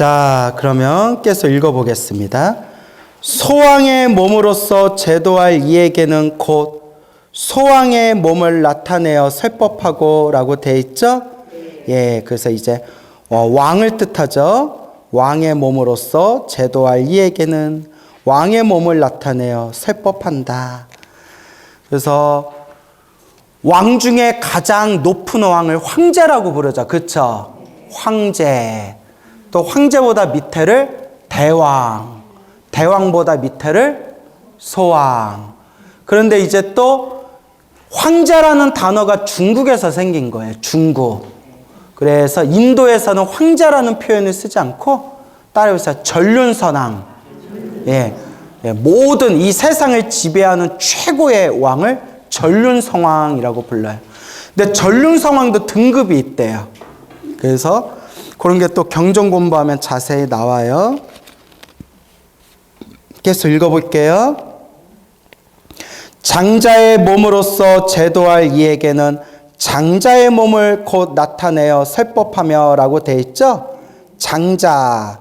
자, 그러면 계속 읽어보겠습니다. 소왕의 몸으로서 제도할 이에게는 곧 소왕의 몸을 나타내어 설법하고 라고 되어 있죠? 예, 그래서 이제 왕을 뜻하죠. 왕의 몸으로서 제도할 이에게는 왕의 몸을 나타내어 설법한다. 그래서 왕 중에 가장 높은 왕을 황제라고 부르죠. 그렇죠? 황제. 또 황제보다 밑에를 대왕. 대왕보다 밑에를 소왕. 그런데 이제 또 황제라는 단어가 중국에서 생긴 거예요. 중국. 그래서 인도에서는 황제라는 표현을 쓰지 않고 따라해서 전륜선왕. 예, 모든 이 세상을 지배하는 최고의 왕을 전륜성왕이라고 불러요. 근데 전륜성왕도 등급이 있대요. 그래서 그런 게 또 경전 공부하면 자세히 나와요. 계속 읽어볼게요. 장자의 몸으로서 제도할 이에게는 장자의 몸을 곧 나타내어 설법하며 라고 되어 있죠. 장자가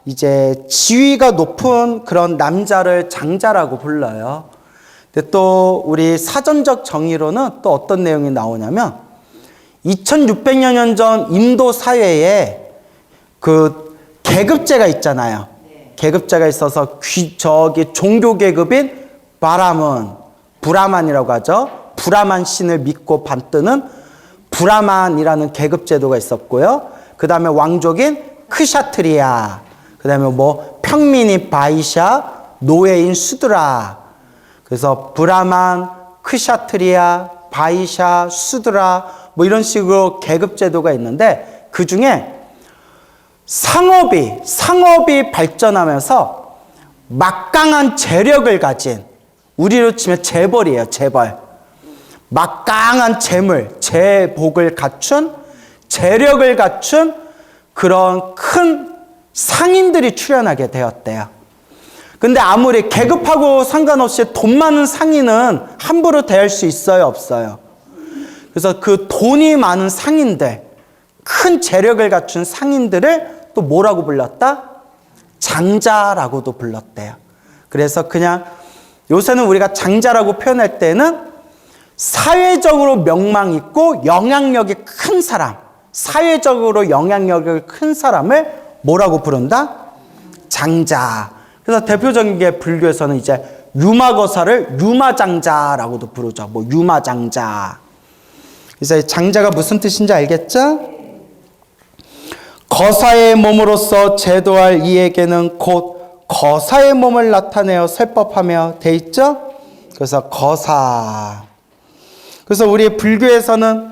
이제 지위가 높은 그런 남자를 장자라고 불러요. 근데 또 우리 사전적 정의로는 또 어떤 내용이 나오냐면 2600여 년 전 인도 사회에 그 계급제가 있잖아요. 계급제가 있어서 종교 계급인 브라만이라고 하죠. 브라만 신을 믿고 반뜨는 브라만이라는 계급 제도가 있었고요. 그 다음에 왕족인 크샤트리아, 그 다음에 평민이 바이샤, 노예인 수드라. 그래서 브라만, 크샤트리아, 바이샤, 수드라 이런 식으로 계급 제도가 있는데 그 중에 상업이 발전하면서 막강한 재력을 가진, 우리로 치면 재벌이에요. 재벌. 막강한 재복을 갖춘, 재력을 갖춘 그런 큰 상인들이 출현하게 되었대요. 근데 아무리 계급하고 상관없이 돈 많은 상인은 함부로 대할 수 있어요, 없어요? 그래서 그 돈이 많은 상인들, 큰 재력을 갖춘 상인들을 또 뭐라고 불렀다? 장자라고도 불렀대요. 그래서 그냥 요새는 우리가 장자라고 표현할 때는 사회적으로 명망 있고 영향력이 큰 사람, 사회적으로 영향력이 큰 사람을 뭐라고 부른다? 장자. 그래서 대표적인 게 불교에서는 이제 유마거사를 유마장자라고도 부르죠. 유마장자. 그래서 장자가 무슨 뜻인지 알겠죠? 거사의 몸으로서 제도할 이에게는 곧 거사의 몸을 나타내어 설법하며 돼 있죠? 그래서 거사. 그래서 우리 불교에서는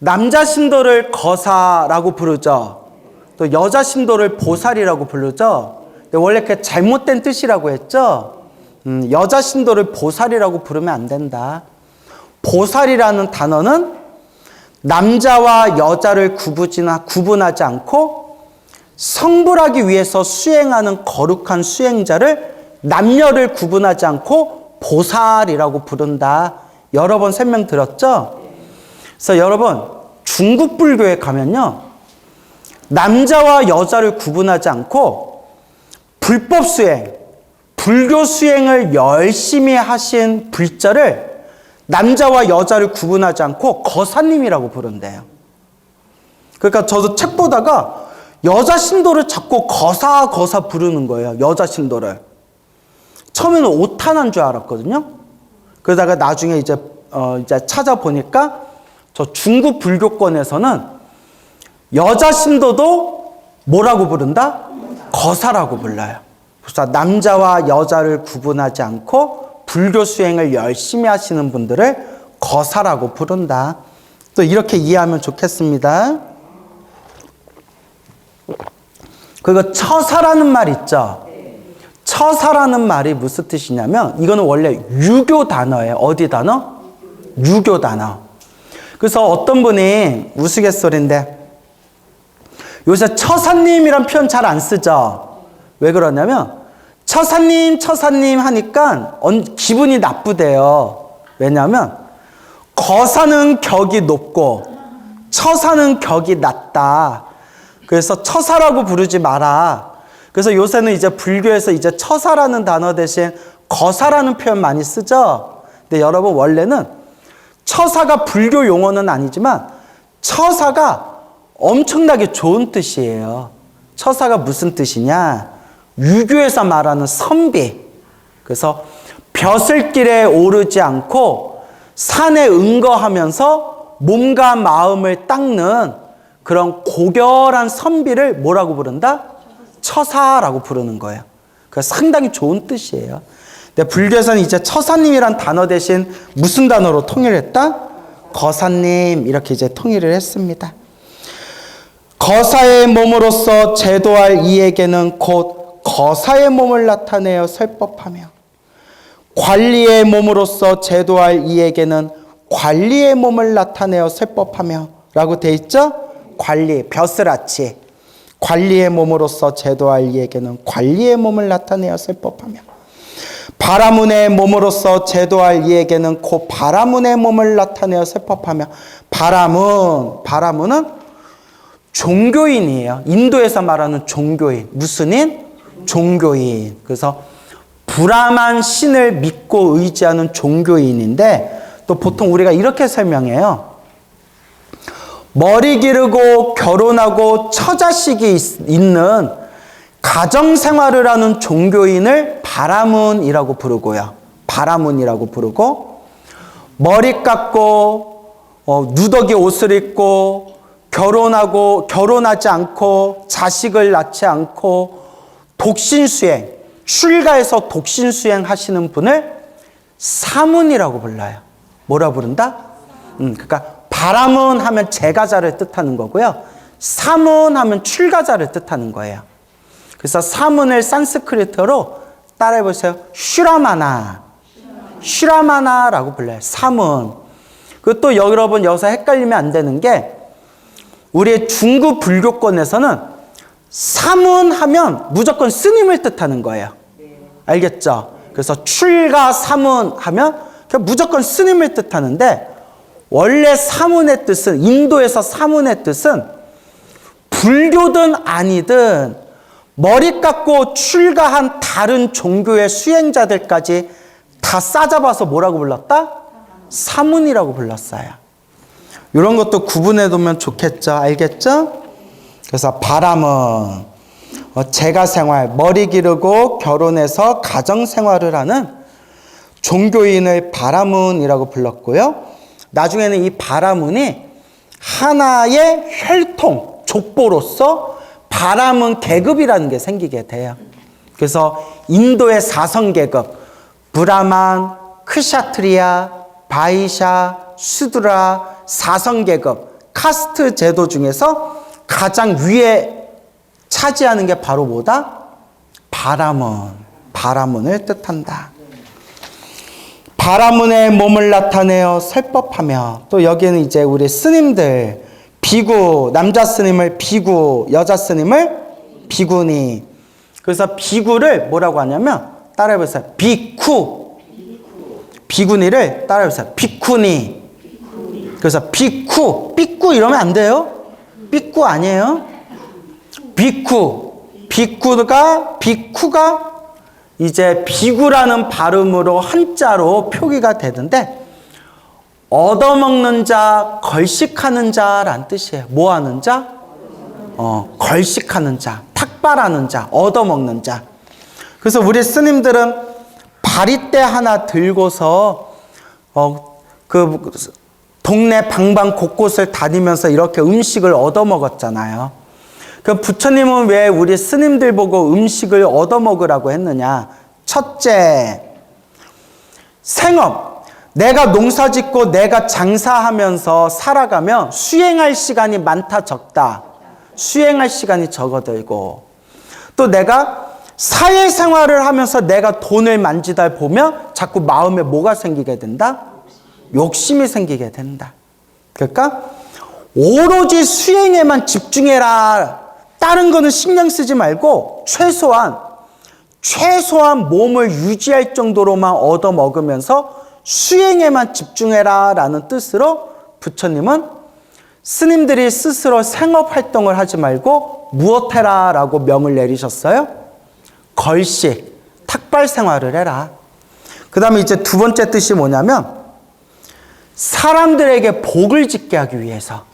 남자 신도를 거사라고 부르죠. 또 여자 신도를 보살이라고 부르죠. 근데 원래 그게 잘못된 뜻이라고 했죠. 여자 신도를 보살이라고 부르면 안 된다. 보살이라는 단어는 남자와 여자를 구분하지 않고 성불하기 위해서 수행하는 거룩한 수행자를 남녀를 구분하지 않고 보살이라고 부른다. 여러 번 설명드렸죠? 그래서 여러분, 중국 불교에 가면요, 남자와 여자를 구분하지 않고 불법 수행, 불교 수행을 열심히 하신 불자를 남자와 여자를 구분하지 않고 거사님이라고 부른대요. 그러니까 저도 책 보다가 여자 신도를 자꾸 거사 부르는 거예요. 여자 신도를. 처음에는 오타난 줄 알았거든요. 그러다가 나중에 이제 찾아보니까 저 중국 불교권에서는 여자 신도도 뭐라고 부른다? 거사라고 불러요. 그래서 남자와 여자를 구분하지 않고 불교 수행을 열심히 하시는 분들을 거사라고 부른다. 또 이렇게 이해하면 좋겠습니다. 그리고 처사라는 말 있죠. 처사라는 말이 무슨 뜻이냐면 이거는 원래 유교 단어예요. 어디 단어? 유교 단어. 그래서 어떤 분이 우스갯소리인데 요새 처사님이란 표현 잘 안 쓰죠. 왜 그러냐면 처사님 하니까 기분이 나쁘대요. 왜냐하면 거사는 격이 높고 처사는 격이 낮다. 그래서 처사라고 부르지 마라. 그래서 요새는 이제 불교에서 이제 처사라는 단어 대신 거사라는 표현 많이 쓰죠. 근데 여러분 원래는 처사가 불교 용어는 아니지만 처사가 엄청나게 좋은 뜻이에요. 처사가 무슨 뜻이냐? 유교에서 말하는 선비. 그래서 벼슬길에 오르지 않고 산에 응거하면서 몸과 마음을 닦는 그런 고결한 선비를 뭐라고 부른다? 처사라고 부르는 거예요. 그래서 상당히 좋은 뜻이에요. 근데 불교에서는 이제 처사님이란 단어 대신 무슨 단어로 통일했다? 거사님 이렇게 이제 통일을 했습니다. 거사의 몸으로서 제도할 이에게는 곧 거사의 몸을 나타내어 설법하며 관리의 몸으로서 제도할 이에게는 관리의 몸을 나타내어 설법하며 라고 돼 있죠? 관리, 벼슬아치. 관리의 몸으로서 제도할 이에게는 관리의 몸을 나타내어 설법하며 바라문의 몸으로서 제도할 이에게는 곧 바라문의 몸을 나타내어 설법하며 바라문은 종교인이에요. 인도에서 말하는 종교인. 무슨 인? 종교인. 그래서 브라만 신을 믿고 의지하는 종교인인데 또 보통 우리가 이렇게 설명해요. 머리 기르고 결혼하고 처자식이 있는 가정생활을 하는 종교인을 바라문이라고 부르고요. 바라문이라고 부르고 머리 깎고 누더기 옷을 입고 결혼하지 않고 자식을 낳지 않고 독신수행, 출가해서 독신수행 하시는 분을 사문이라고 불러요. 뭐라 부른다? 그러니까 바라문 하면 제가자를 뜻하는 거고요. 사문 하면 출가자를 뜻하는 거예요. 그래서 사문을 산스크리트어로 따라해보세요. 슈라마나라고 불러요. 사문. 그리고 또 여러분 여기서 헷갈리면 안 되는 게 우리의 중국 불교권에서는 사문하면 무조건 스님을 뜻하는 거예요. 알겠죠? 그래서 출가 사문하면 무조건 스님을 뜻하는데 원래 사문의 뜻은 인도에서 사문의 뜻은 불교든 아니든 머리 깎고 출가한 다른 종교의 수행자들까지 다 싸잡아서 뭐라고 불렀다? 사문이라고 불렀어요. 이런 것도 구분해 두면 좋겠죠. 알겠죠? 그래서 바람은 재가생활, 머리 기르고 결혼해서 가정생활을 하는 종교인을 바라문이라고 불렀고요. 나중에는 이 바라문이 하나의 혈통, 족보로서 바라문 계급이라는 게 생기게 돼요. 그래서 인도의 4성계급, 브라만, 크샤트리아, 바이샤, 슈드라, 4성계급, 카스트 제도 중에서 가장 위에 차지하는 게 바로 뭐다? 바라문을 뜻한다. 바라문의 몸을 나타내어 설법하며 또 여기는 이제 우리 스님들 비구, 남자 스님을 비구, 여자 스님을 비구니. 그래서 비구를 뭐라고 하냐면 따라해보세요. 비쿠. 비구니를 따라해보세요. 비쿠니. 그래서 비쿠, 삐꾸 이러면 안 돼요. 삐꾸 아니에요. 비쿠가 이제 비구라는 발음으로 한자로 표기가 되는데 얻어먹는 자, 걸식하는 자란 뜻이에요. 뭐 하는 자? 걸식하는 자, 탁발하는 자, 얻어먹는 자. 그래서 우리 스님들은 바리떼 하나 들고서 그 동네 방방 곳곳을 다니면서 이렇게 음식을 얻어먹었잖아요. 그 부처님은 왜 우리 스님들 보고 음식을 얻어먹으라고 했느냐? 첫째, 생업. 내가 농사 짓고 내가 장사하면서 살아가면 수행할 시간이 많다 적다. 수행할 시간이 적어들고 또 내가 사회생활을 하면서 내가 돈을 만지다 보면 자꾸 마음에 뭐가 생기게 된다? 욕심이 생기게 된다. 그러니까 오로지 수행에만 집중해라. 다른 거는 신경 쓰지 말고 최소한 몸을 유지할 정도로만 얻어먹으면서 수행에만 집중해라 라는 뜻으로 부처님은 스님들이 스스로 생업 활동을 하지 말고 무엇해라 라고 명을 내리셨어요? 걸식, 탁발 생활을 해라. 그 다음에 이제 두 번째 뜻이 뭐냐면 사람들에게 복을 짓게 하기 위해서.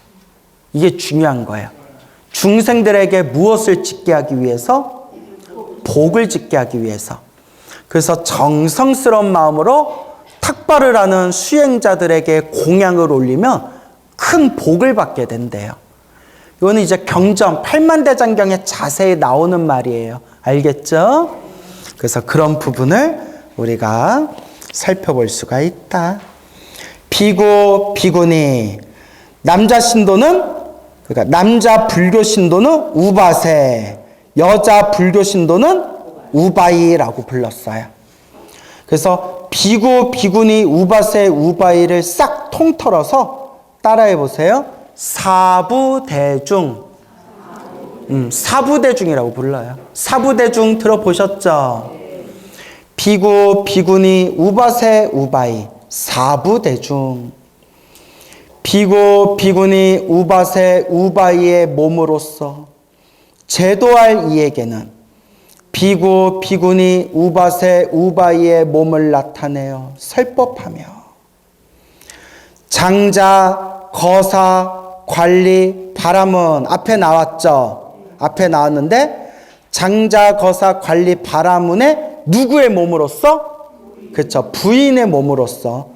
이게 중요한 거예요. 중생들에게 무엇을 짓게 하기 위해서? 복을 짓게 하기 위해서. 그래서 정성스러운 마음으로 탁발을 하는 수행자들에게 공양을 올리면 큰 복을 받게 된대요. 이거는 이제 경전, 팔만대장경에 자세히 나오는 말이에요. 알겠죠? 그래서 그런 부분을 우리가 살펴볼 수가 있다. 비구, 비구니. 남자 신도는, 그러니까 남자 불교 신도는 우바세, 여자 불교 신도는 우바이라고 불렀어요. 그래서 비구, 비구니, 우바세, 우바이를 싹 통틀어서 따라해 보세요. 사부대중. 사부대중이라고 불러요. 사부대중 들어보셨죠? 비구, 비구니, 우바세, 우바이. 사부대중. 비구, 비구니, 우바세, 우바이의 몸으로서 제도할 이에게는 비구, 비구니, 우바세, 우바이의 몸을 나타내어 설법하며 장자, 거사, 관리, 바라문 앞에 나왔죠? 앞에 나왔는데 장자, 거사, 관리, 바라문의 누구의 몸으로써? 그렇죠. 부인의 몸으로써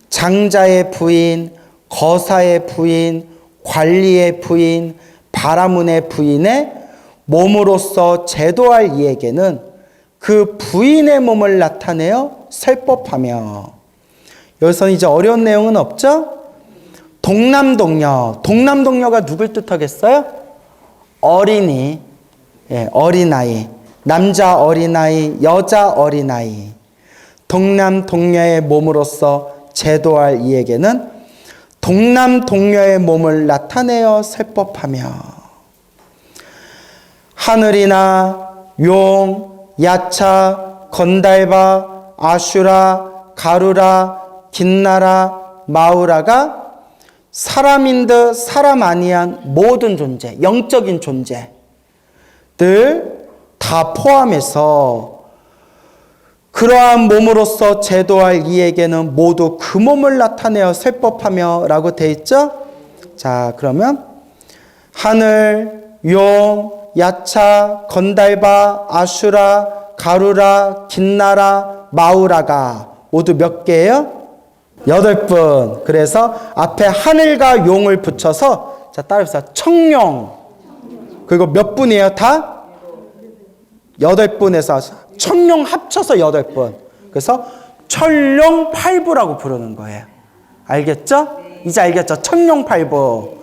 장자의 부인, 거사의 부인, 관리의 부인, 바라문의 부인의 몸으로써 제도할 이에게는 그 부인의 몸을 나타내어 설법하며. 여기서는 이제 어려운 내용은 없죠? 동남동녀. 동남동녀가 누굴 뜻하겠어요? 어린이, 어린아이. 남자 어린아이, 여자 어린아이. 동남동녀의 몸으로써 제도할 이에게는 동남동녀의 몸을 나타내어 설법하며 하늘이나 용, 야차, 건달바, 아슈라, 가루라, 긴나라, 마우라가 사람인 듯 사람 아니한 모든 존재, 영적인 존재들 다 포함해서 그러한 몸으로서 제도할 이에게는 모두 그 몸을 나타내어 설법하며 라고 되어 있죠? 자, 그러면 하늘, 용, 야차, 건달바, 아슈라, 가루라, 긴나라, 마우라가 모두 몇 개예요? 8분. 그래서 앞에 하늘과 용을 붙여서 자, 따라해보세요. 청룡. 그리고 몇 분이에요? 다? 8분에서 청룡 합쳐서 8분. 그래서 천룡팔부라고 부르는 거예요. 알겠죠? 이제 알겠죠? 천룡팔부.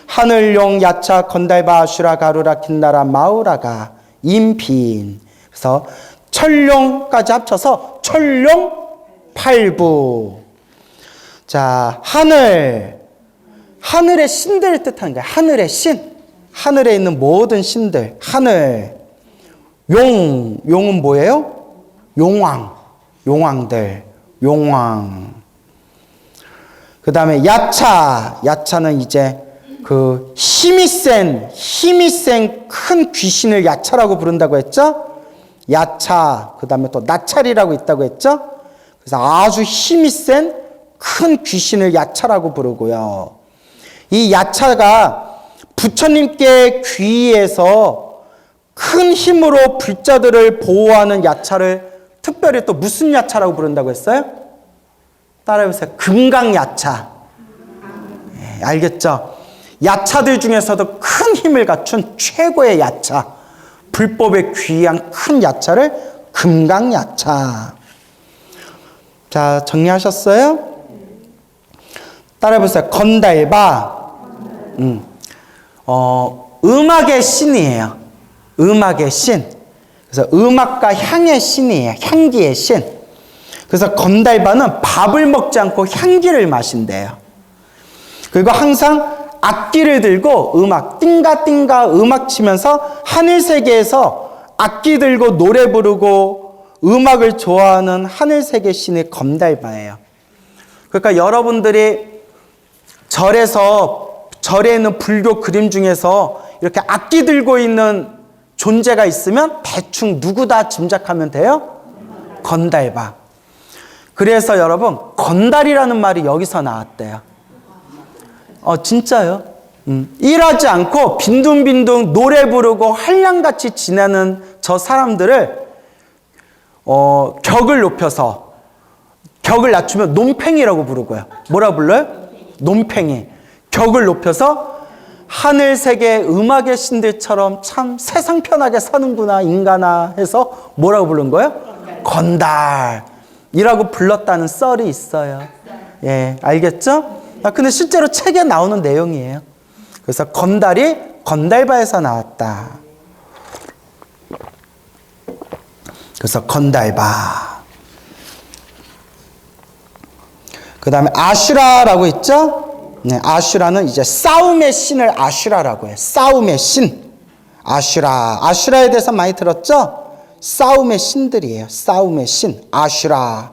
하늘용, 야차, 건달바, 아슈라, 가루라, 긴나라, 마우라가 임빈. 그래서 천룡까지 합쳐서 천룡팔부. 자, 하늘. 하늘의 신들을 뜻하는 거예요. 하늘의 신. 하늘에 있는 모든 신들. 하늘. 용. 용은 뭐예요? 용왕. 용왕들. 용왕. 그 다음에 야차. 야차는 이제 그 힘이 센 큰 귀신을 야차라고 부른다고 했죠? 야차. 그 다음에 또 나찰이라고 있다고 했죠? 그래서 아주 힘이 센 큰 귀신을 야차라고 부르고요. 이 야차가 부처님께 귀의해서 큰 힘으로 불자들을 보호하는 야차를 특별히 또 무슨 야차라고 부른다고 했어요? 따라해보세요. 금강야차. 네, 알겠죠? 야차들 중에서도 큰 힘을 갖춘 최고의 야차. 불법에 귀한 큰 야차를 금강야차. 자, 정리하셨어요? 따라해보세요. 건달바. 음악의 신이에요. 음악의 신. 그래서 음악과 향의 신이에요. 향기의 신. 그래서 건달바는 밥을 먹지 않고 향기를 마신대요. 그리고 항상 악기를 들고 음악, 띵가띵가 음악 치면서 하늘세계에서 악기 들고 노래 부르고 음악을 좋아하는 하늘세계 신이 건달바예요. 그러니까 여러분들이 절에서 절에 있는 불교 그림 중에서 이렇게 악기 들고 있는 존재가 있으면 대충 누구 다 짐작하면 돼요? 건달바. 그래서 여러분, 건달이라는 말이 여기서 나왔대요. 진짜요? 일하지 않고 빈둥빈둥 노래 부르고 한량같이 지내는 저 사람들을 격을 높여서, 격을 낮추면 논팽이라고 부르고요. 뭐라 불러요? 논팽이. 격을 높여서 하늘 세계 음악의 신들처럼 참 세상 편하게 사는구나 인간아 해서 뭐라고 부른 거예요? 건달이라고 불렀다는 썰이 있어요. 예, 알겠죠? 근데 실제로 책에 나오는 내용이에요. 그래서 건달이 건달바에서 나왔다. 그래서 건달바. 그 다음에 아슈라라고 있죠? 네, 아슈라는 이제 싸움의 신을 아슈라라고 해요. 싸움의 신. 아슈라. 아슈라에 대해서 많이 들었죠? 싸움의 신들이에요. 싸움의 신. 아슈라.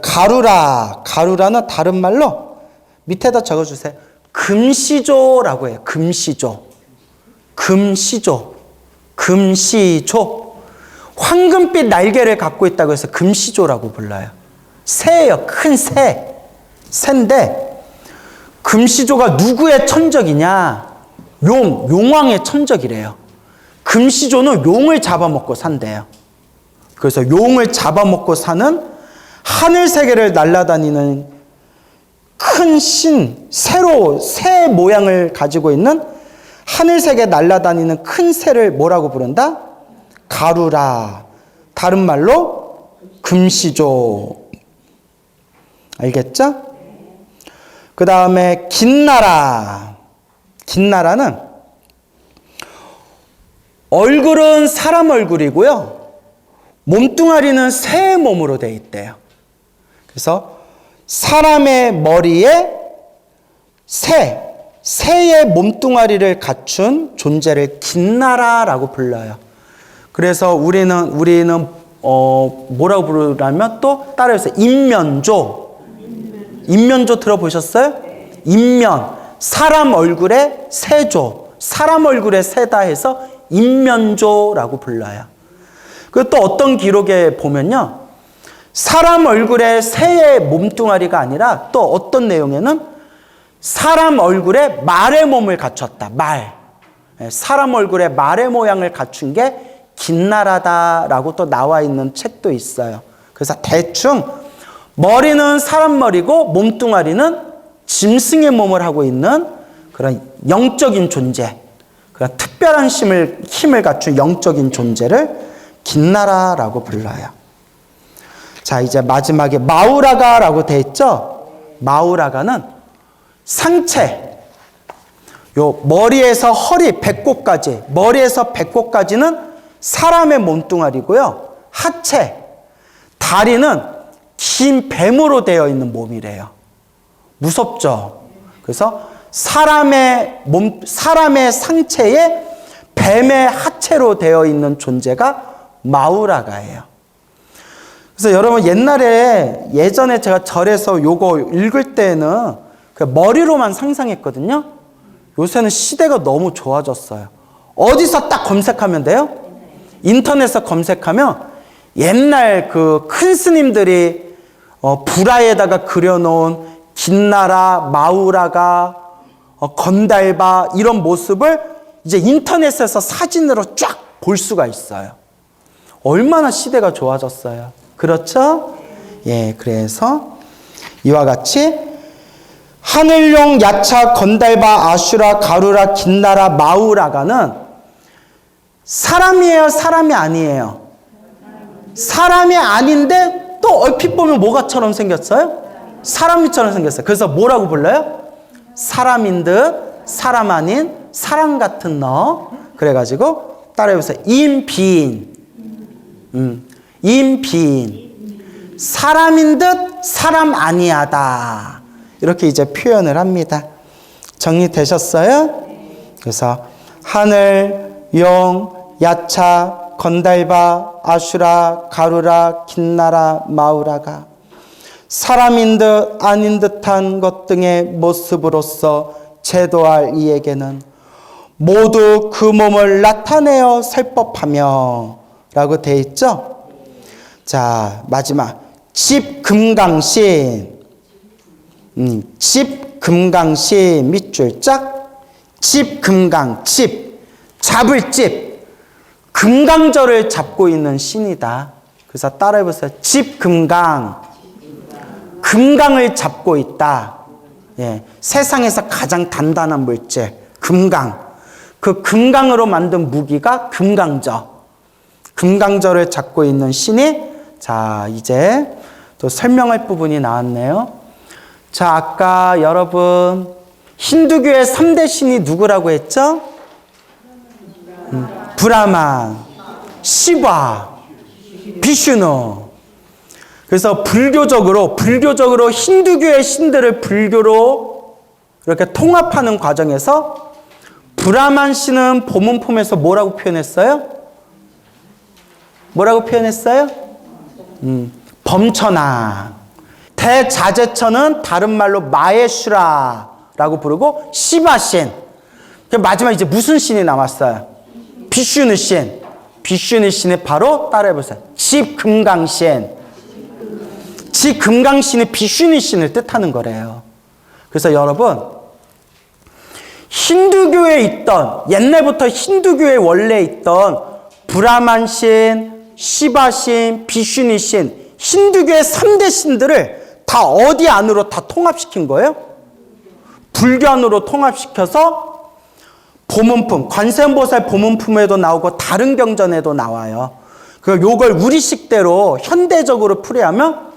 가루라. 가루라는 다른 말로 밑에다 적어주세요. 금시조라고 해요. 금시조. 금시조. 금시조. 황금빛 날개를 갖고 있다고 해서 금시조라고 불러요. 새예요. 큰 새. 새인데 금시조가 누구의 천적이냐? 용왕의 천적이래요. 금시조는 용을 잡아먹고 산대요. 그래서 용을 잡아먹고 사는 하늘 세계를 날아다니는 큰 신, 새 모양을 가지고 있는 하늘 세계 날아다니는 큰 새를 뭐라고 부른다? 가루라. 다른 말로 금시조. 알겠죠? 그 다음에 긴나라. 긴나라는 얼굴은 사람 얼굴이고요. 몸뚱아리는 새의 몸으로 되어 있대요. 그래서 사람의 머리에 새의 몸뚱아리를 갖춘 존재를 긴나라라고 불러요. 그래서 우리는 뭐라고 부르냐면 또 따라해서 인면조. 인면조 들어보셨어요? 인면. 사람 얼굴에 새조. 사람 얼굴에 새다 해서 인면조라고 불러요. 그리고 또 어떤 기록에 보면요. 사람 얼굴에 새의 몸뚱아리가 아니라 또 어떤 내용에는 사람 얼굴에 말의 몸을 갖췄다. 말. 사람 얼굴에 말의 모양을 갖춘 게 긴나라다라고 또 나와 있는 책도 있어요. 그래서 대충 머리는 사람 머리고 몸뚱아리는 짐승의 몸을 하고 있는 그런 영적인 존재, 그런 특별한 힘을 갖춘 영적인 존재를 긴나라라고 불러요. 자, 이제 마지막에 마우라가라고 돼 있죠? 마우라가는 상체, 요 머리에서 허리, 배꼽까지, 머리에서 배꼽까지는 사람의 몸뚱아리고요. 하체, 다리는 긴 뱀으로 되어 있는 몸이래요. 무섭죠? 그래서 사람의 상체에 뱀의 하체로 되어 있는 존재가 마우라가예요. 그래서 여러분 예전에 제가 절에서 요거 읽을 때는 그 머리로만 상상했거든요. 요새는 시대가 너무 좋아졌어요. 어디서 딱 검색하면 돼요? 인터넷에서 검색하면 옛날 그 큰 스님들이 불화에다가 그려놓은 긴나라, 마우라가, 건달바 이런 모습을 이제 인터넷에서 사진으로 쫙 볼 수가 있어요. 얼마나 시대가 좋아졌어요. 그렇죠? 예, 그래서 이와 같이 하늘용, 야차, 건달바, 아슈라, 가루라, 긴나라, 마우라가는 사람이에요? 사람이 아니에요? 사람이 아닌데 또 얼핏 보면 뭐가처럼 생겼어요? 사람처럼 생겼어요. 그래서 뭐라고 불러요? 사람인 듯 사람 아닌 사람 같은 너. 그래가지고 따라해보세요. 인비인. 인비인. 사람인 듯 사람 아니하다. 이렇게 이제 표현을 합니다. 정리되셨어요? 그래서 하늘, 용, 야차, 건달바, 아슈라, 가루라, 긴나라, 마우라가 사람인 듯 아닌 듯한 것 등의 모습으로서 제도할 이에게는 모두 그 몸을 나타내어 살 법하며 라고 되어 있죠. 자, 마지막 집금강신. 집금강신 밑줄 짝. 집금강, 잡을 집. 금강절을 잡고 있는 신이다. 그래서 따라해보세요. 집금강. 금강을 잡고 있다. 예, 세상에서 가장 단단한 물질, 금강. 그 금강으로 만든 무기가 금강저. 금강저를 잡고 있는 신이, 자, 이제 또 설명할 부분이 나왔네요. 자, 아까 여러분, 힌두교의 3대 신이 누구라고 했죠? 브라만, 시바, 비슈누. 그래서 불교적으로 힌두교의 신들을 불교로 이렇게 통합하는 과정에서 브라만 신은 보문품에서 뭐라고 표현했어요? 뭐라고 표현했어요? 범천왕. 대자재천은 다른 말로 마에슈라라고 부르고 시바신. 마지막 이제 무슨 신이 남았어요? 비슈누 신. 비슈누 신이 바로 따라해보세요. 집금강신. 집금강신이 비슈누 신을 뜻하는 거래요. 그래서 여러분, 힌두교에 있던, 옛날부터 힌두교에 원래 있던 브라만 신, 시바신, 비슈누 신, 힌두교의 3대 신들을 다 어디 안으로 다 통합시킨 거예요? 불교 안으로 통합시켜서 보문품, 관세음보살 보문품에도 나오고 다른 경전에도 나와요. 요걸 우리식대로 현대적으로 풀이하면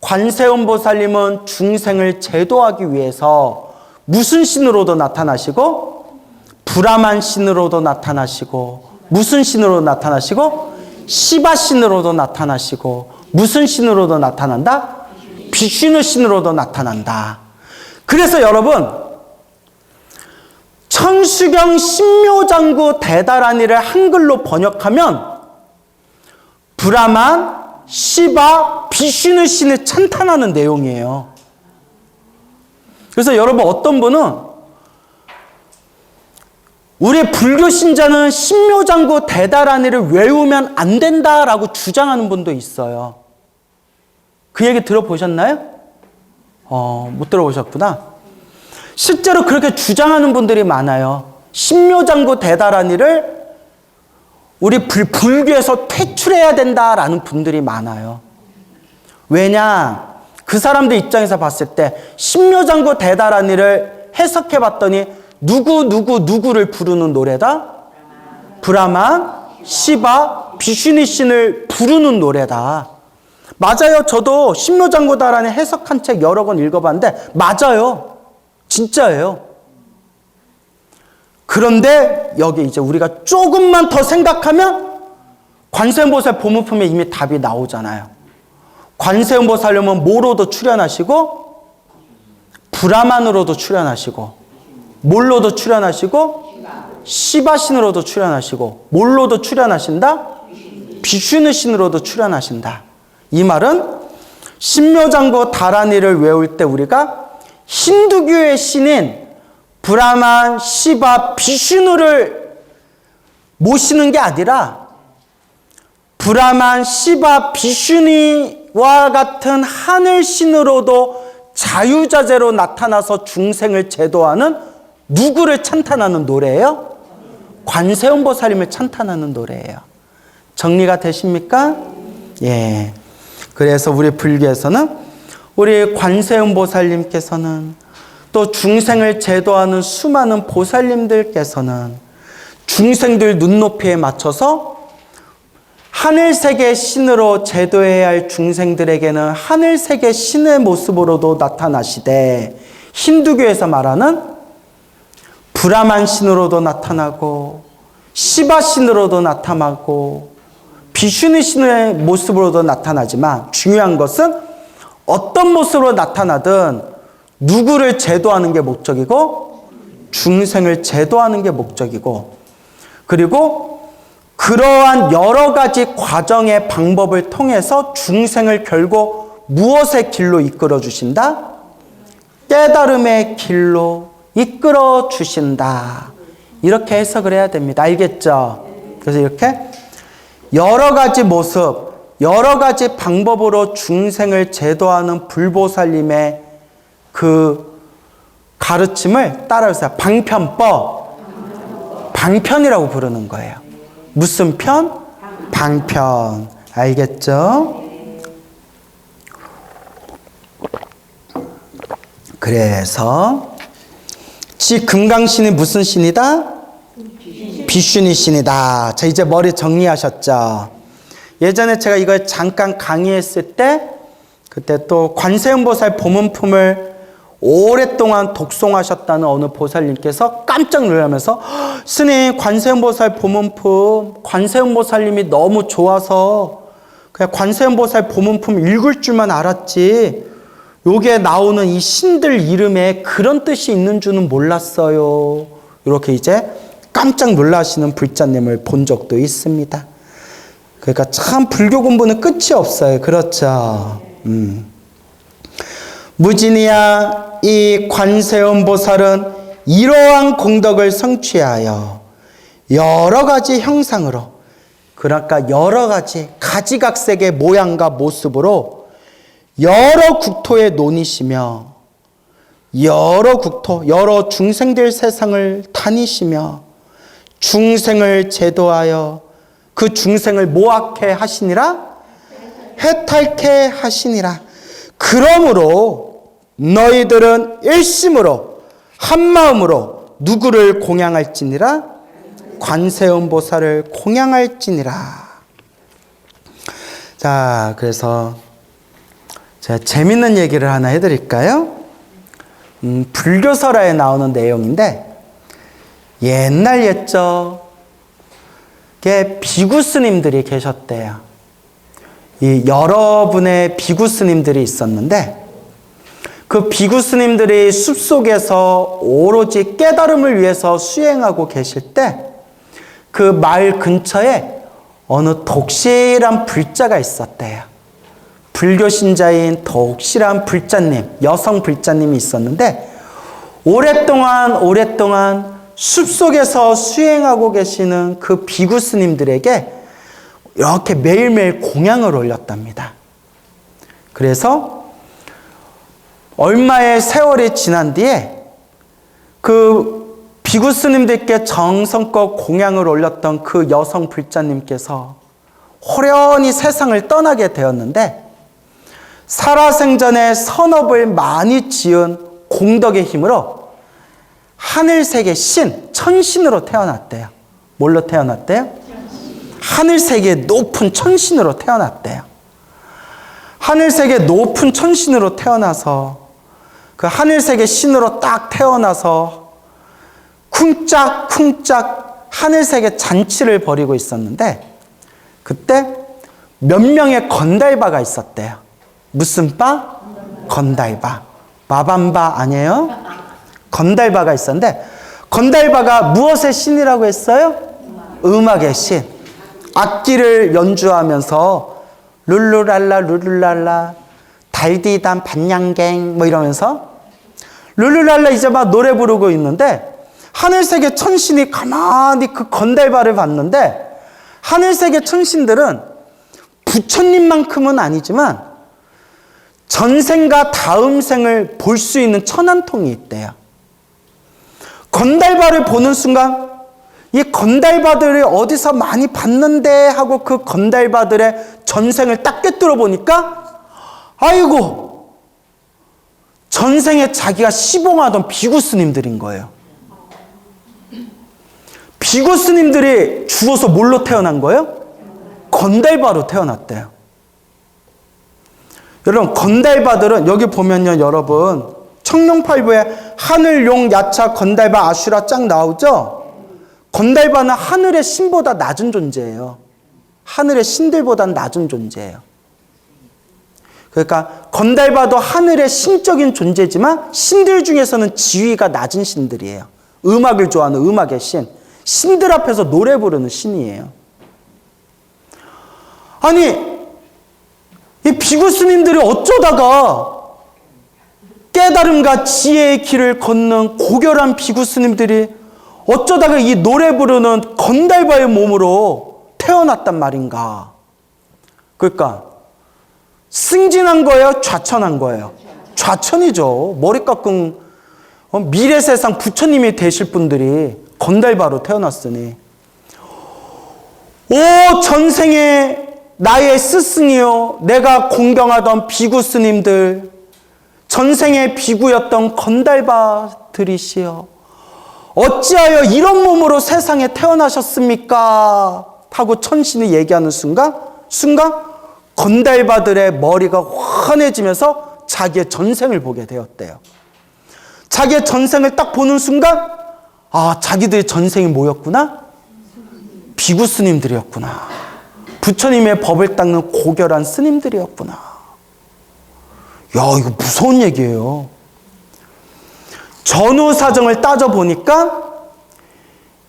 관세음보살님은 중생을 제도하기 위해서 무슨 신으로도 나타나시고 브라만 신으로도 나타나시고 무슨 신으로 나타나시고 시바 신으로도 나타나시고 무슨 신으로도 나타난다? 비슈누 신으로도 나타난다. 그래서 여러분, 천수경 신묘장구 대다라니를 한글로 번역하면 브라만, 시바, 비슈누 신을 찬탄하는 내용이에요. 그래서 여러분, 어떤 분은 우리 불교 신자는 신묘장구 대다라니를 외우면 안 된다라고 주장하는 분도 있어요. 그 얘기 들어보셨나요? 못 들어보셨구나. 실제로 그렇게 주장하는 분들이 많아요. 신묘장구 대다라니를 우리 불교에서 퇴출해야 된다라는 분들이 많아요. 왜냐? 그 사람들 입장에서 봤을 때 신묘장구 대다라니를 해석해 봤더니 누구를 부르는 노래다? 브라만, 시바, 비슈누 신을 부르는 노래다. 맞아요. 저도 신묘장구 대다라니 해석한 책 여러 권 읽어봤는데 맞아요. 진짜예요. 그런데 여기 이제 우리가 조금만 더 생각하면 관세음보살 보문품에 이미 답이 나오잖아요. 관세음보살님은 뭐로도 출연하시고 브라만으로도 출연하시고 뭘로도 출연하시고 시바신으로도 출연하시고 뭘로도 출연하신다? 비슈누 신으로도 출연하신다. 이 말은 신묘장구 다라니를 외울 때 우리가 힌두교의 신인 브라만, 시바, 비슈누를 모시는 게 아니라 브라만, 시바, 비슈니와 같은 하늘신으로도 자유자재로 나타나서 중생을 제도하는 누구를 찬탄하는 노래예요? 관세음보살님을 찬탄하는 노래예요. 정리가 되십니까? 예. 그래서 우리 불교에서는 우리 관세음보살님께서는 또 중생을 제도하는 수많은 보살님들께서는 중생들 눈높이에 맞춰서 하늘세계 신으로 제도해야 할 중생들에게는 하늘세계 신의 모습으로도 나타나시되 힌두교에서 말하는 브라만 신으로도 나타나고 시바 신으로도 나타나고 비슈누 신의 모습으로도 나타나지만 중요한 것은 어떤 모습으로 나타나든 누구를 제도하는 게 목적이고 중생을 제도하는 게 목적이고 그리고 그러한 여러 가지 과정의 방법을 통해서 중생을 결국 무엇의 길로 이끌어 주신다? 깨달음의 길로 이끌어 주신다. 이렇게 해석을 해야 됩니다. 알겠죠? 그래서 이렇게 여러 가지 모습, 여러 가지 방법으로 중생을 제도하는 불보살님의 그 가르침을 따라오세요. 방편법. 방편이라고 부르는 거예요. 무슨 편? 방편. 알겠죠? 그래서 금강신이 무슨 신이다? 비슈니 신이다. 자, 이제 머리 정리하셨죠? 예전에 제가 이걸 잠깐 강의했을 때 그때 또 관세음보살 보문품을 오랫동안 독송하셨다는 어느 보살님께서 깜짝 놀라면서 스님, 관세음보살 보문품, 관세음보살님이 너무 좋아서 그냥 관세음보살 보문품 읽을 줄만 알았지 여기에 나오는 이 신들 이름에 그런 뜻이 있는 줄은 몰랐어요. 이렇게 이제 깜짝 놀라시는 불자님을 본 적도 있습니다. 그러니까 참 불교 공부는 끝이 없어요. 그렇죠? 무진이야, 이 관세음보살은 이러한 공덕을 성취하여 여러 가지 형상으로, 그러니까 여러 가지 가지각색의 모양과 모습으로 여러 국토에 논이시며 여러 국토, 여러 중생들 세상을 다니시며 중생을 제도하여 그 중생을 모악해 하시니라? 해탈케 하시니라. 그러므로 너희들은 일심으로 한마음으로 누구를 공양할지니라? 관세음보살을 공양할지니라. 자, 그래서 제가 재밌는 얘기를 하나 해드릴까요? 불교설화에 나오는 내용인데 옛날 옛적에 비구 스님들이 계셨대요. 이 여러분의 비구 스님들이 있었는데 그 비구 스님들이 숲속에서 오로지 깨달음을 위해서 수행하고 계실 때 그 마을 근처에 어느 독실한 불자가 있었대요. 불교 신자인 독실한 불자님, 여성 불자님이 있었는데 오랫동안 숲속에서 수행하고 계시는 그 비구 스님들에게 이렇게 매일매일 공양을 올렸답니다. 그래서 얼마의 세월이 지난 뒤에 그 비구 스님들께 정성껏 공양을 올렸던 그 여성 불자님께서 호련히 세상을 떠나게 되었는데 살아생전에 선업을 많이 지은 공덕의 힘으로 하늘세계 신, 천신으로 태어났대요. 뭘로 태어났대요? 하늘세계 높은 천신으로 태어났대요. 하늘세계 높은 천신으로 태어나서 그 하늘세계 신으로 딱 태어나서 쿵짝쿵짝 하늘세계 잔치를 벌이고 있었는데 그때 몇 명의 건달바가 있었대요. 무슨 바? 건달바. 마밤바 아니에요? 건달바가 있었는데 건달바가 무엇의 신이라고 했어요? 음악의 신. 악기를 연주하면서 룰루랄라 룰루랄라 달디단 반냥갱 뭐 이러면서 룰루랄라 이제 막 노래 부르고 있는데 하늘세계 천신이 가만히 그 건달바를 봤는데 하늘세계 천신들은 부처님만큼은 아니지만 전생과 다음생을 볼 수 있는 천안통이 있대요. 건달바를 보는 순간 이 건달바들이 어디서 많이 봤는데 하고 그 건달바들의 전생을 딱 꿰뚫어 보니까 아이고 전생에 자기가 시봉하던 비구 스님들인 거예요. 비구 스님들이 죽어서 뭘로 태어난 거예요? 건달바로 태어났대요. 여러분 건달바들은 여기 보면요 여러분 청룡팔부에 하늘, 용, 야차, 건달바, 아슈라 쫙 나오죠? 건달바는 하늘의 신보다 낮은 존재예요. 하늘의 신들보다 낮은 존재예요. 그러니까 건달바도 하늘의 신적인 존재지만 신들 중에서는 지위가 낮은 신들이에요. 음악을 좋아하는 음악의 신. 신들 앞에서 노래 부르는 신이에요. 아니 이 비구 스님들이 어쩌다가 깨달음과 지혜의 길을 걷는 고결한 비구 스님들이 어쩌다가 이 노래 부르는 건달바의 몸으로 태어났단 말인가. 그러니까 승진한 거예요? 좌천한 거예요? 좌천이죠. 머리 깎은 미래 세상 부처님이 되실 분들이 건달바로 태어났으니. 오 전생에 나의 스승이요 내가 공경하던 비구 스님들, 전생에 비구였던 건달바들이시여 어찌하여 이런 몸으로 세상에 태어나셨습니까? 하고 천신이 얘기하는 순간 건달바들의 머리가 환해지면서 자기의 전생을 보게 되었대요. 자기의 전생을 딱 보는 순간 자기들의 전생이 뭐였구나? 비구 스님들이었구나. 부처님의 법을 닦는 고결한 스님들이었구나. 야, 이거 무서운 얘기예요. 전후 사정을 따져보니까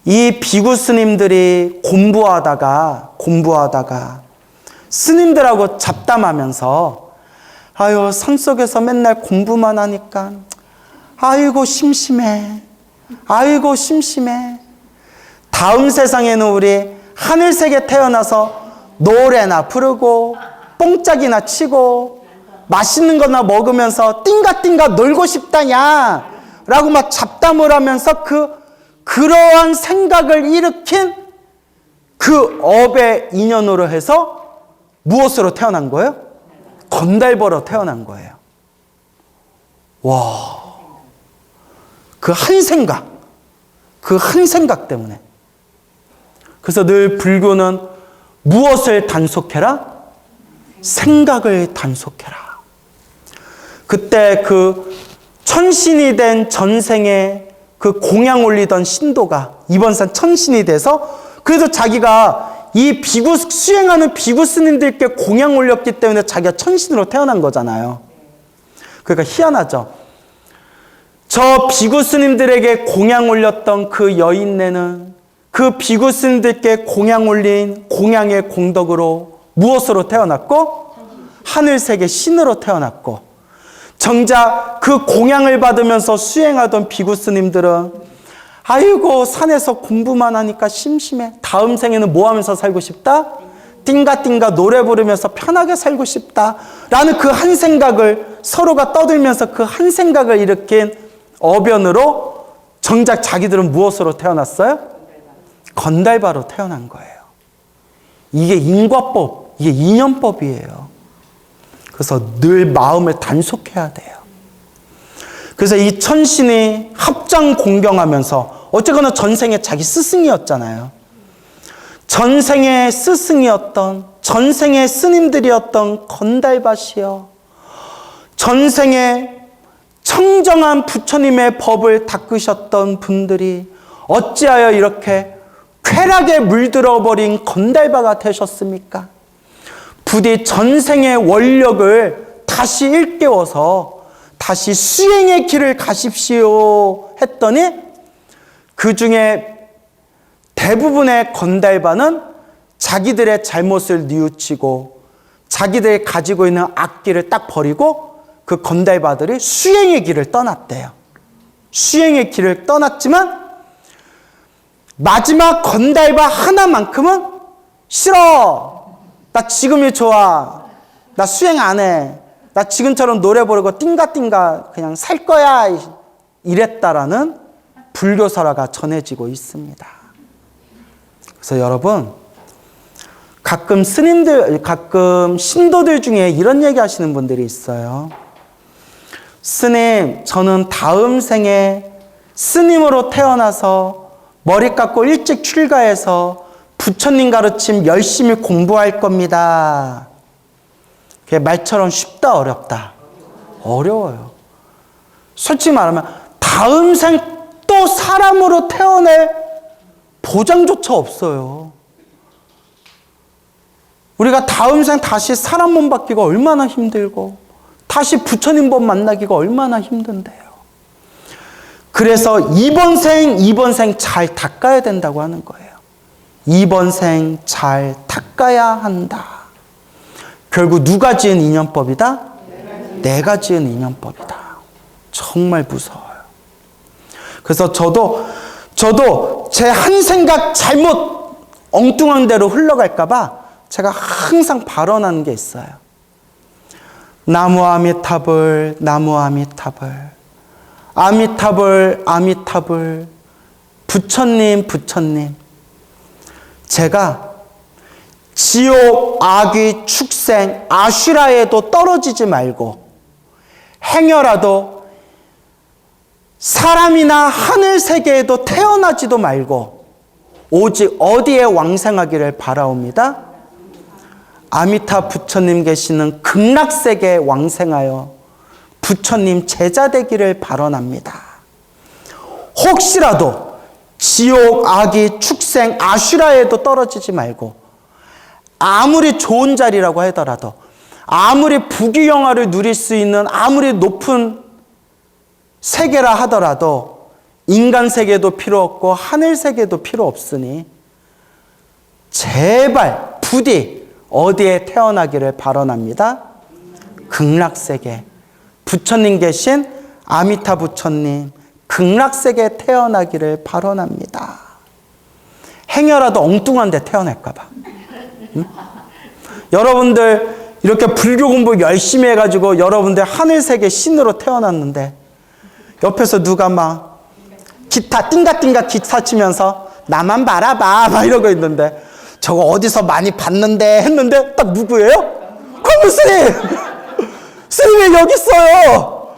이 비구 스님들이 공부하다가 스님들하고 잡담하면서 아유 산속에서 맨날 공부만 하니까 아이고 심심해. 다음 세상에는 우리 하늘색에 태어나서 노래나 부르고 뽕짝이나 치고 맛있는 거나 먹으면서 띵가띵가 놀고 싶다냐 라고 막 잡담을 하면서 그러한 생각을 일으킨 그 업의 인연으로 해서 무엇으로 태어난 거예요? 건달바로 태어난 거예요. 와, 그 한 생각 때문에. 그래서 늘 불교는 무엇을 단속해라? 생각을 단속해라. 그때 그 천신이 된 전생에 그 공양 올리던 신도가 이번 산 천신이 돼서 그래서 자기가 이 비구 수행하는 비구 스님들께 공양 올렸기 때문에 자기가 천신으로 태어난 거잖아요. 그러니까 희한하죠. 저 비구 스님들에게 공양 올렸던 그 여인네는 그 비구 스님들께 공양 올린 공양의 공덕으로 무엇으로 태어났고? 하늘세계 신으로 태어났고, 정작 그 공양을 받으면서 수행하던 비구 스님들은 아이고 산에서 공부만 하니까 심심해. 다음 생에는 뭐 하면서 살고 싶다? 띵가띵가 노래 부르면서 편하게 살고 싶다 라는 그 한 생각을 서로가 떠들면서 그 한 생각을 일으킨 어변으로 정작 자기들은 무엇으로 태어났어요? 건달바로 태어난 거예요. 이게 인과법, 이게 인연법이에요. 그래서 늘 마음을 단속해야 돼요. 그래서 이 천신이 합장 공경하면서 어쨌거나 전생에 자기 스승이었잖아요. 전생의 스승이었던, 전생의 스님들이었던 건달바시여, 전생에 청정한 부처님의 법을 닦으셨던 분들이 어찌하여 이렇게 쾌락에 물들어버린 건달바가 되셨습니까? 부디 전생의 원력을 다시 일깨워서 다시 수행의 길을 가십시오 했더니 그 중에 대부분의 건달바는 자기들의 잘못을 뉘우치고 자기들이 가지고 있는 악기를 딱 버리고 그 건달바들이 수행의 길을 떠났대요. 수행의 길을 떠났지만 마지막 건달바 하나만큼은 싫어. 나 지금이 좋아. 나 수행 안 해. 나 지금처럼 노래 부르고 띵가띵가 그냥 살 거야. 이랬다라는 불교설화가 전해지고 있습니다. 그래서 여러분, 가끔 신도들 중에 이런 얘기 하시는 분들이 있어요. 스님, 저는 다음 생에 스님으로 태어나서 머리 깎고 일찍 출가해서 부처님 가르침 열심히 공부할 겁니다. 그게 말처럼 쉽다, 어렵다? 어려워요. 솔직히 말하면 다음 생 또 사람으로 태어날 보장조차 없어요. 우리가 다음 생 다시 사람 몸 받기가 얼마나 힘들고 다시 부처님 법 만나기가 얼마나 힘든데요. 그래서 이번 생 잘 닦아야 된다고 하는 거예요. 이번 생 잘 닦아야 한다. 결국 누가 지은 인연법이다? 내가 지은 인연법이다. 정말 무서워요. 그래서 저도 제 한 생각 잘못 엉뚱한 대로 흘러갈까봐 제가 항상 발언하는 게 있어요. 나무 아미타불, 나무 아미타불, 아미타불, 아미타불, 부처님, 부처님. 제가 지옥, 악귀, 축생, 아슈라에도 떨어지지 말고 행여라도 사람이나 하늘 세계에도 태어나지도 말고 오직 어디에 왕생하기를 바라옵니다. 아미타 부처님 계시는 극락세계에 왕생하여 부처님 제자 되기를 발언합니다. 혹시라도 지옥, 악귀, 축생, 아슈라에도 떨어지지 말고 아무리 좋은 자리라고 하더라도 아무리 부귀영화를 누릴 수 있는 아무리 높은 세계라 하더라도 인간 세계도 필요 없고 하늘 세계도 필요 없으니 제발 부디 어디에 태어나기를 발언합니다. 극락세계, 부처님 계신 아미타 부처님 극락세계에 태어나기를 발언합니다. 행여라도 엉뚱한 데 태어날까 봐. 응? 여러분들 이렇게 불교 공부 열심히 해가지고 여러분들 하늘세계 신으로 태어났는데 옆에서 누가 막 기타 띵가띵가 기타 치면서 나만 바라봐 막 이러고 있는데 저거 어디서 많이 봤는데 했는데 딱 누구예요? 광무 스님! 스님이 여기 있어요.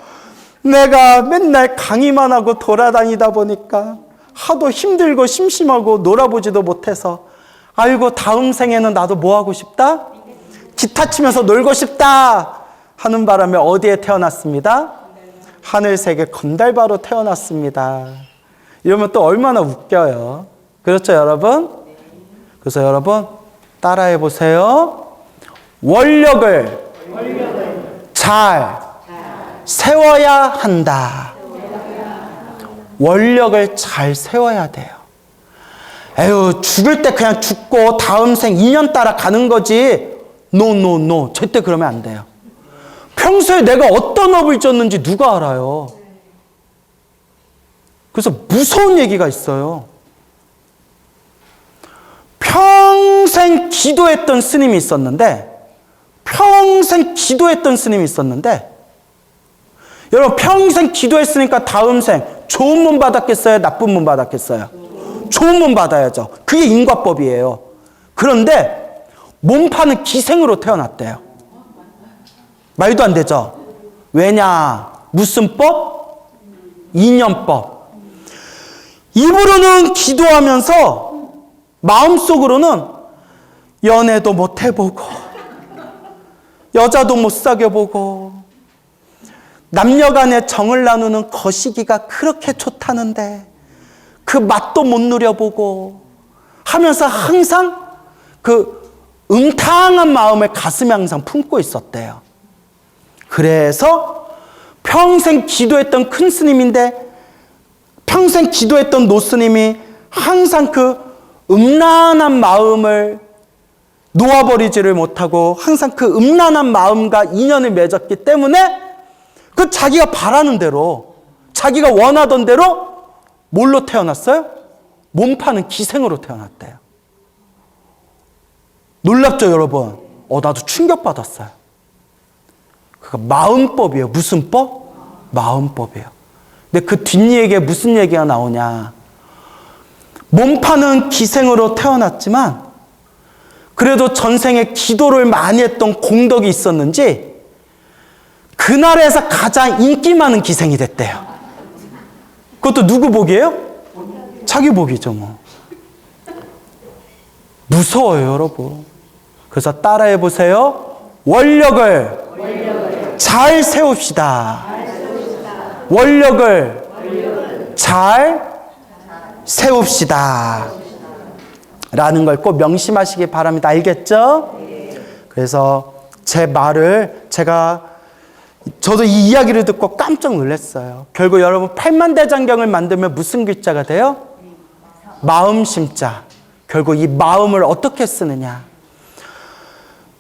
내가 맨날 강의만 하고 돌아다니다 보니까 하도 힘들고 심심하고 놀아보지도 못해서 아이고 다음 생에는 나도 뭐 하고 싶다? 기타 치면서 놀고 싶다 하는 바람에 어디에 태어났습니다? 하늘세계 건달바로 태어났습니다. 이러면 또 얼마나 웃겨요. 그렇죠 여러분? 그래서 여러분 따라해 보세요. 원력을 잘 세워야 한다. 원력을 잘 세워야 돼요. 에휴 죽을 때 그냥 죽고 다음 생 인연 따라 가는 거지. 노 절대 그러면 안 돼요. 평소에 내가 어떤 업을 졌는지 누가 알아요. 그래서 무서운 얘기가 있어요. 평생 기도했던 스님이 있었는데 여러분 평생 기도했으니까 다음 생 좋은 문 받았겠어요? 나쁜 문 받았겠어요? 좋은 문 받아야죠. 그게 인과법이에요. 그런데 몸파는 기생으로 태어났대요. 말도 안 되죠? 왜냐? 무슨 법? 인연법. 입으로는 기도하면서 마음속으로는 연애도 못 해보고 여자도 못 사귀어보고 남녀 간의 정을 나누는 거시기가 그렇게 좋다는데 그 맛도 못 누려보고 하면서 항상 그 음탕한 마음을 가슴에 항상 품고 있었대요. 그래서 평생 기도했던 큰 스님인데 평생 기도했던 노스님이 항상 그 음란한 마음을 놓아버리지를 못하고 항상 그 음란한 마음과 인연을 맺었기 때문에 그 자기가 바라는 대로 자기가 원하던 대로 뭘로 태어났어요? 몸 파는 기생으로 태어났대요. 놀랍죠 여러분? 나도 충격받았어요. 그거 마음법이에요. 무슨 법? 마음법이에요. 근데 그 뒷얘기에 무슨 얘기가 나오냐? 몸 파는 기생으로 태어났지만 그래도 전생에 기도를 많이 했던 공덕이 있었는지 그날에서 가장 인기 많은 기생이 됐대요. 그것도 누구 복이에요? 자기 복이죠 뭐. 무서워요 여러분. 그래서 따라해 보세요. 원력을 잘 세웁시다. 원력을 잘 세웁시다. 라는 걸 꼭 명심하시기 바랍니다. 알겠죠? 그래서 제 말을 저도 이 이야기를 듣고 깜짝 놀랐어요. 결국 여러분 팔만대장경을 만들면 무슨 글자가 돼요? 마음심자. 결국 이 마음을 어떻게 쓰느냐.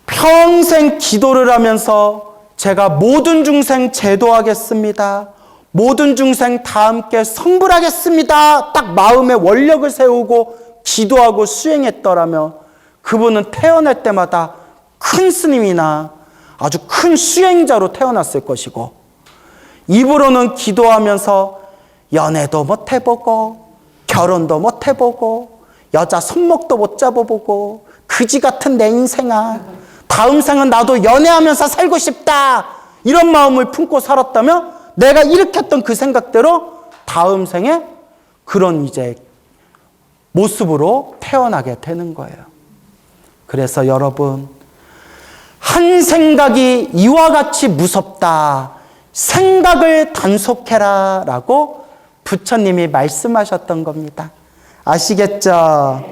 평생 기도를 하면서 제가 모든 중생 제도하겠습니다. 모든 중생 다 함께 성불하겠습니다. 딱 마음의 원력을 세우고 기도하고 수행했더라면 그분은 태어날 때마다 큰 스님이나 아주 큰 수행자로 태어났을 것이고, 입으로는 기도하면서 연애도 못 해보고 결혼도 못 해보고 여자 손목도 못 잡아보고 그지 같은 내 인생아, 다음 생은 나도 연애하면서 살고 싶다, 이런 마음을 품고 살았다면 내가 일으켰던 그 생각대로 다음 생에 그런 이제 모습으로 태어나게 되는 거예요. 그래서 여러분, 한 생각이 이와 같이 무섭다. 생각을 단속해라 라고 부처님이 말씀하셨던 겁니다. 아시겠죠?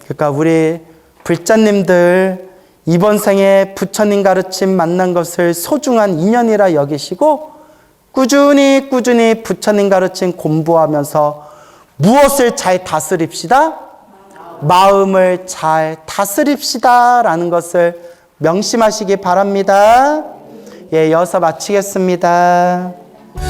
그러니까 우리 불자님들 이번 생에 부처님 가르침 만난 것을 소중한 인연이라 여기시고 꾸준히 부처님 가르침 공부하면서 무엇을 잘 다스립시다? 마음을 잘 다스립시다 라는 것을 명심하시기 바랍니다. 예, 여기서 마치겠습니다.